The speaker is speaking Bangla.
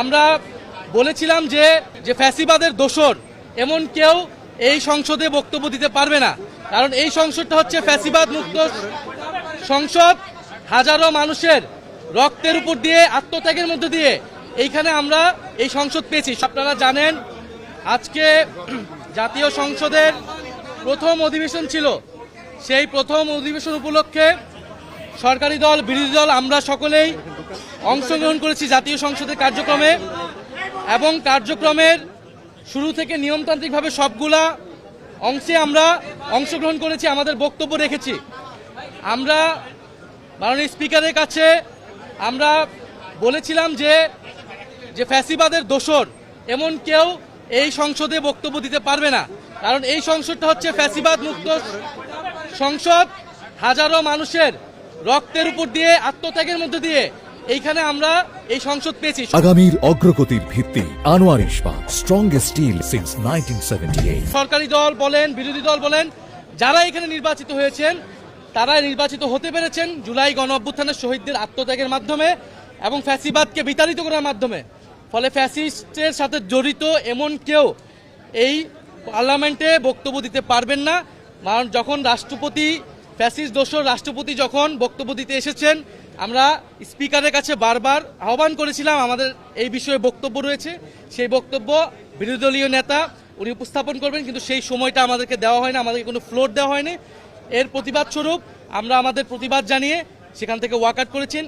আমরা বলেছিলাম যে যে ফ্যাসিবাদের দোসর এমন কেউ এই সংসদে বক্তব্য দিতে পারবে না, কারণ এই সংসদটা হচ্ছে ফ্যাসিবাদ মুক্ত সংসদ। হাজারো মানুষের রক্তের উপর দিয়ে, আত্মত্যাগের মধ্য দিয়ে এইখানে আমরা এই সংসদ পেয়েছি। আপনারা জানেন আজকে জাতীয় সংসদের প্রথম অধিবেশন ছিল। সেই প্রথম অধিবেশন উপলক্ষে সরকারি দল, বিরোধী দল আমরা সকলেই অংশগ্রহণ করেছি জাতীয় সংসদের কার্যক্রমে, এবং কার্যক্রমের শুরু থেকে নিয়মতান্ত্রিকভাবে সবগুলা অংশে আমরা অংশগ্রহণ করেছি, আমাদের বক্তব্য রেখেছি। আমরা মাননীয় স্পিকারের কাছে আমরা বলেছিলাম যে যে ফ্যাসিবাদের দোসর এমন কেউ এই সংসদে বক্তব্য দিতে পারবে না, কারণ এই সংসদটা হচ্ছে ফ্যাসিবাদ মুক্ত সংসদ। হাজারো মানুষের রক্তের উপর দিয়ে, আত্মত্যাগের মধ্য দিয়ে এইখানে আমরা এই সংসদ পেয়েছি। আগামীর অগ্রগতির ভিত্তি আনোয়ার ইস্পাত, স্ট্রংগেস্ট স্টিল সিন্স 1978। সরকারি দল বলেন, বিরোধী দল বলেন, যারা এখানে নির্বাচিত হয়েছেন তারা নির্বাচিত হতে পেরেছেন জুলাই গণ অভ্যুত্থানের শহীদদের আত্মত্যাগের মাধ্যমে এবং ফ্যাসিবাদকে বিতাড়িত করার মাধ্যমে। ফলে ফ্যাসিস্টের সাথে জড়িত এমন কেউ এই পার্লামেন্টে বক্তব্য দিতে পারবেন না। কারণ যখন রাষ্ট্রপতি, ফ্যাসিস্ট দোসর রাষ্ট্রপতি যখন বক্তব্য দিতে এসেছেন, আমরা স্পিকারের কাছে বারবার আহ্বান করেছিলাম আমাদের এই বিষয়ে বক্তব্য রয়েছে, সেই বক্তব্য বিরোধী দলীয় নেতা উনি উপস্থাপন করবেন, কিন্তু সেই সময়টা আমাদেরকে দেওয়া হয়নি, আমাদেরকে কোনো ফ্লোর দেওয়া হয়নি। এর প্রতিবাদ স্বরূপ আমরা আমাদের প্রতিবাদ জানিয়ে সেখান থেকে ওয়াকআউট করেছেন।